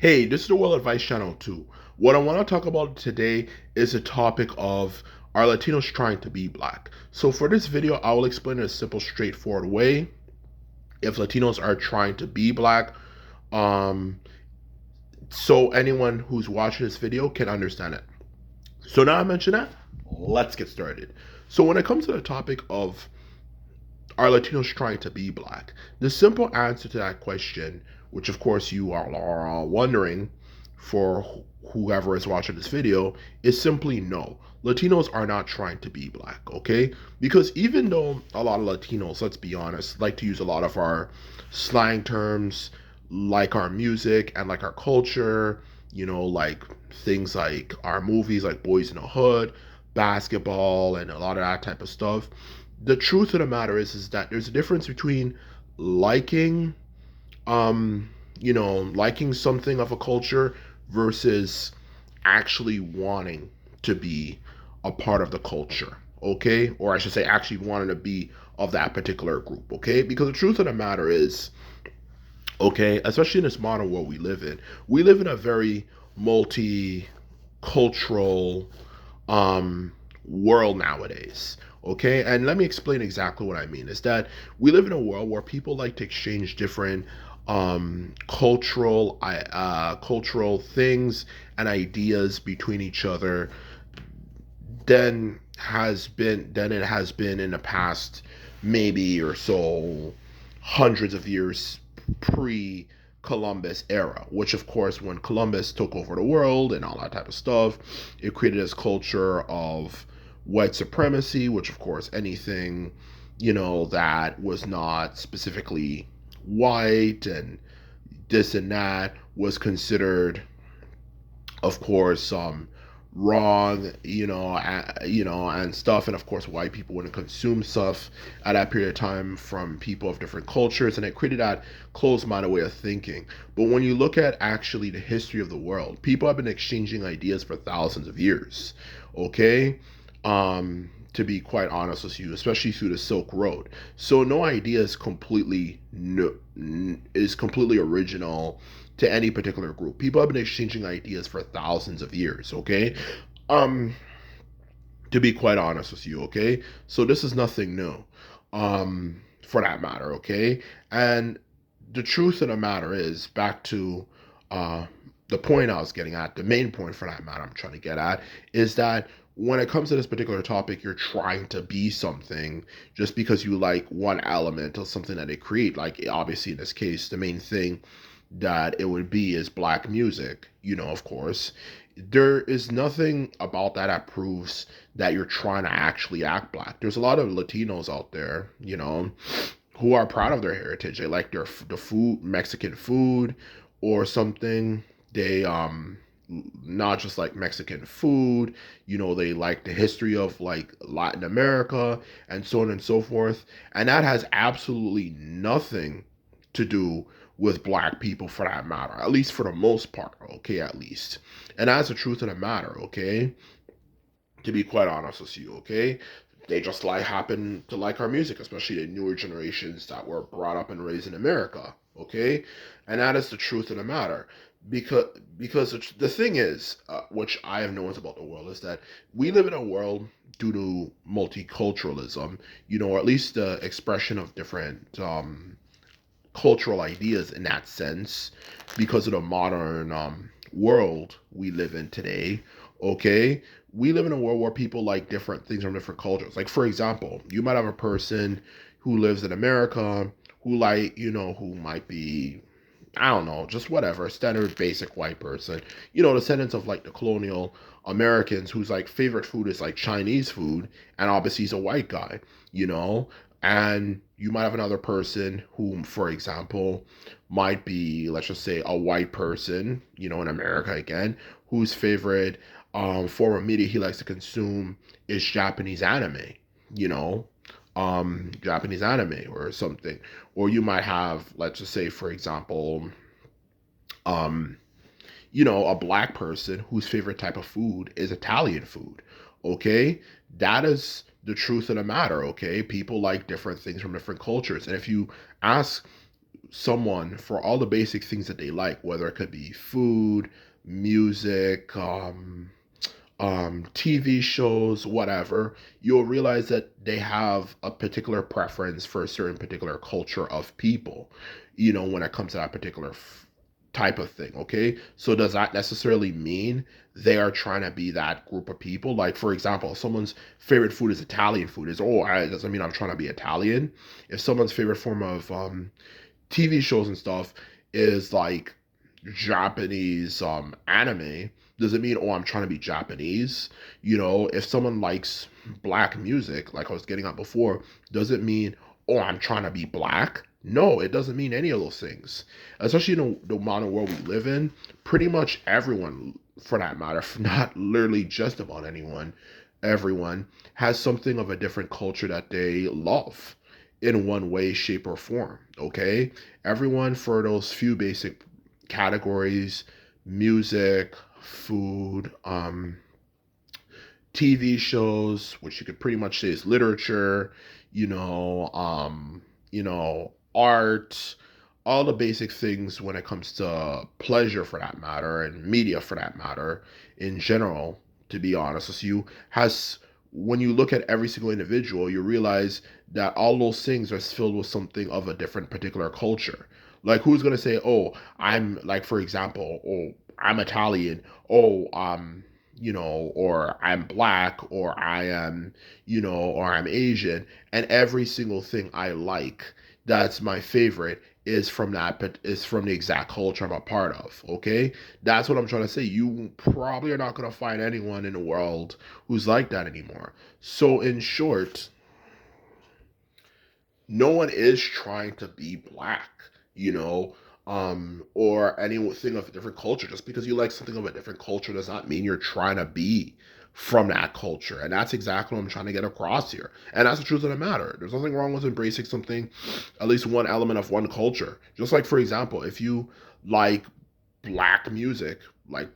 Hey, this is the World Advice Channel too. What I want to talk about today is a topic of are Latinos trying to be black? So for this video, I will explain in a simple, straightforward way if Latinos are trying to be black, um, so anyone who's watching this video can understand it. So now I mentioned that, let's get started. So when it comes to the topic of are Latinos trying to be black? The simple answer to that question, which of course you are wondering for whoever is watching this video, is simply no. Latinos are not trying to be black, okay? Because even though a lot of Latinos, let's be honest, like to use a lot of our slang terms, like our music and like our culture, like things like our movies like Boys in the Hood, basketball, and a lot of that type of stuff. The truth of the matter is that there's a difference between liking liking something of a culture versus actually wanting to be a part of the culture, okay? Or I should say actually wanting to be of that particular group, okay? Because the truth of the matter is, okay, especially in this modern world we live in a very multicultural world nowadays. Okay, and let me explain exactly what I mean. Is that we live in a world where people like to exchange different cultural things and ideas between each other than it has been in the past maybe or so hundreds of years pre Columbus era, which of course when Columbus took over the world and all that type of stuff, it created this culture of white supremacy, which of course anything, that was not specifically white and this and that was considered, of course, wrong, and stuff. And of course, white people wouldn't consume stuff at that period of time from people of different cultures, and it created that closed-minded way of thinking. But when you look at actually the history of the world, people have been exchanging ideas for thousands of years. Okay, to be quite honest with you, especially through the Silk Road. So no idea is completely original to any particular group. People have been exchanging ideas for thousands of years, okay? Um, to be quite honest with you, okay? So this is nothing new, for that matter, okay? And the truth of the matter is, back to uh, the point I was getting at, the main point for that matter I'm trying to get at, is that when it comes to this particular topic, you're trying to be something just because you like one element of something that they create. Like, obviously, in this case, the main thing that it would be is black music, of course. There is nothing about that proves that you're trying to actually act black. There's a lot of Latinos out there, who are proud of their heritage. They like the food, Mexican food, or something. They not just like Mexican food, they like the history of like Latin America and so on and so forth. And that has absolutely nothing to do with black people for that matter, at least for the most part, okay, at least. And that's the truth of the matter, okay? To be quite honest with you, okay? They just like happen to like our music, especially the newer generations that were brought up and raised in America, okay? And that is the truth of the matter. Because the thing is, which I have noticed about the world, is that we live in a world due to multiculturalism, or at least the expression of different cultural ideas in that sense, because of the modern world we live in today. Okay, we live in a world where people like different things from different cultures. Like, for example, you might have a person who lives in America who, like, who might be, I don't know, just whatever, standard basic white person, descendants of like the colonial Americans, whose like favorite food is like Chinese food, and obviously he's a white guy, you know. And you might have another person whom, for example, might be, let's just say, a white person, in America again, whose favorite form of media he likes to consume is Japanese anime, you know, Japanese anime or something. Or you might have, let's just say, for example, um, a black person whose favorite type of food is Italian food. Okay, that is the truth of the matter. Okay, people like different things from different cultures, and if you ask someone for all the basic things that they like, whether it could be food, music, TV shows, whatever, you'll realize that they have a particular preference for a certain particular culture of people, when it comes to that particular type of thing, okay? So does that necessarily mean they are trying to be that group of people? Like, for example, if someone's favorite food is Italian food, it doesn't mean I'm trying to be Italian. If someone's favorite form of TV shows and stuff is like Japanese anime, does it mean, oh, I'm trying to be Japanese? If someone likes black music, like I was getting at before, does it mean, oh, I'm trying to be black? No, it doesn't mean any of those things. Especially in the modern world we live in, pretty much everyone, for that matter, not literally just about anyone, everyone has something of a different culture that they love in one way, shape, or form. Okay? Everyone, for those few basic categories: music, food, TV shows, which you could pretty much say is literature, art, all the basic things when it comes to pleasure for that matter, and media for that matter, in general, to be honest with you, has when you look at every single individual, you realize that all those things are filled with something of a different particular culture. Like, who's gonna say, oh, I'm like, for example, oh, I'm Italian, oh, or I'm black, or I am, or I'm Asian, and every single thing I like that's my favorite is from the exact culture I'm a part of. Okay, that's what I'm trying to say. You probably are not gonna find anyone in the world who's like that anymore. So in short, no one is trying to be black, or anything of a different culture. Just because you like something of a different culture does not mean you're trying to be from that culture. And that's exactly what I'm trying to get across here. And that's the truth of the matter. There's nothing wrong with embracing something, at least one element of one culture. Just like, for example, if you like black music, like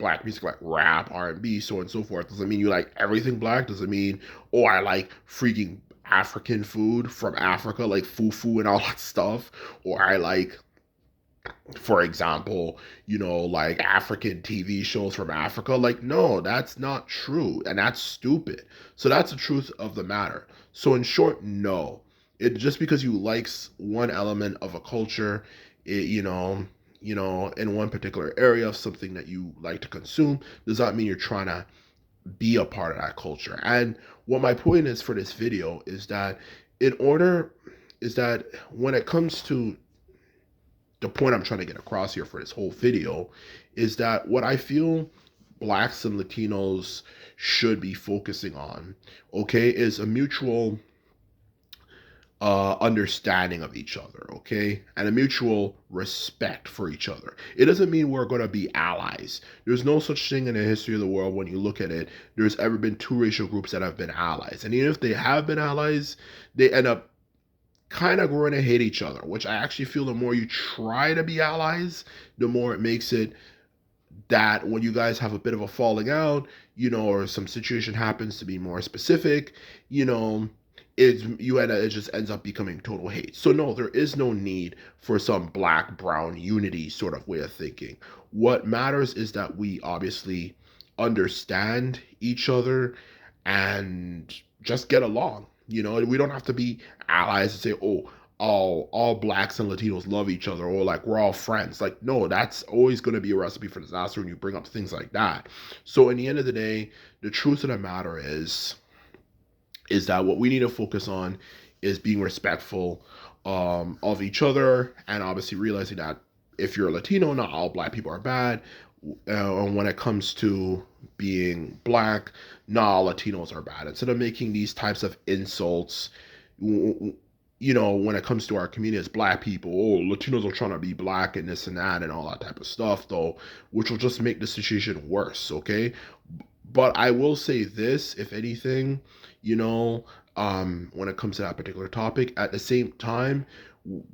rap, R&B, so on and so forth, doesn't mean you like everything black. Doesn't mean, oh, I like freaking African food from Africa, like fufu and all that stuff, or I like, for example, like African TV shows from Africa. Like, no, that's not true, and that's stupid. So that's the truth of the matter. So in short, no, it just because you like one element of a culture, it, in one particular area of something that you like to consume, does not mean you're trying to be a part of that culture. And what my point is for this video is that in order is that when it comes to the point I'm trying to get across here for this whole video, is that what I feel blacks and Latinos should be focusing on, okay, is a mutual understanding of each other, okay, and a mutual respect for each other. It doesn't mean we're going to be allies. There's no such thing in the history of the world, when you look at it, there's ever been two racial groups that have been allies. And even if they have been allies, they end up kind of growing to hate each other, which I actually feel the more you try to be allies, the more it makes it that when you guys have a bit of a falling out, or some situation happens, to be more specific, it just ends up becoming total hate. So no, there is no need for some black brown unity sort of way of thinking. What matters is that we obviously understand each other and just get along. We don't have to be allies and say, oh, all blacks and Latinos love each other, or like we're all friends. Like, no, that's always going to be a recipe for disaster when you bring up things like that. So in the end of the day, the truth of the matter is that what we need to focus on is being respectful of each other, and obviously realizing that if you're a Latino, not all black people are bad. And when it comes to being black, not all Latinos are bad. Instead of making these types of insults, when it comes to our community as black people, oh, Latinos are trying to be black and this and that and all that type of stuff, though, which will just make the situation worse, okay? But I will say this, if anything, when it comes to that particular topic, at the same time,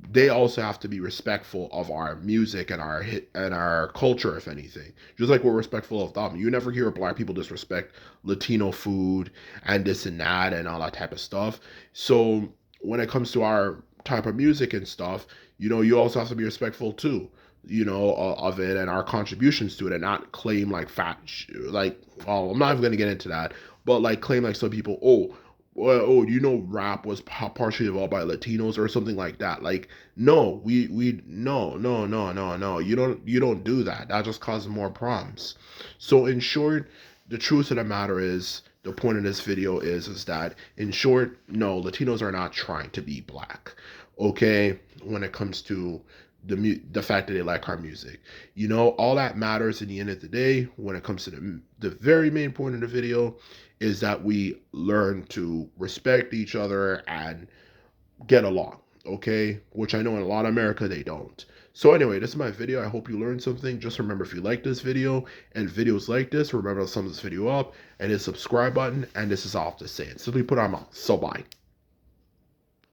they also have to be respectful of our music and our culture, if anything. Just like we're respectful of them. You never hear black people disrespect Latino food and this and that and all that type of stuff. So when it comes to our type of music and stuff, you know, you also have to be respectful too, you know, of it and our contributions to it, and not claim like like, well, I'm not even gonna get into that, but like claim like some people, oh, well, oh, you know, rap was partially evolved by Latinos or something like that. Like, no, no. You don't do that. That just causes more problems. So in short, the truth of the matter is, the point of this video is that, in short, no, Latinos are not trying to be black. Okay, when it comes to the fact that they like our music, you know, all that matters in the end of the day, when it comes to the very main point of the video, is that we learn to respect each other and get along, okay? Which I know in a lot of America they don't. So anyway, this is my video. I hope you learned something. Just remember, if you like this video and videos like this, remember to thumbs this video up and hit the subscribe button. And this is all I have to say. Simply put, I'm out. So bye.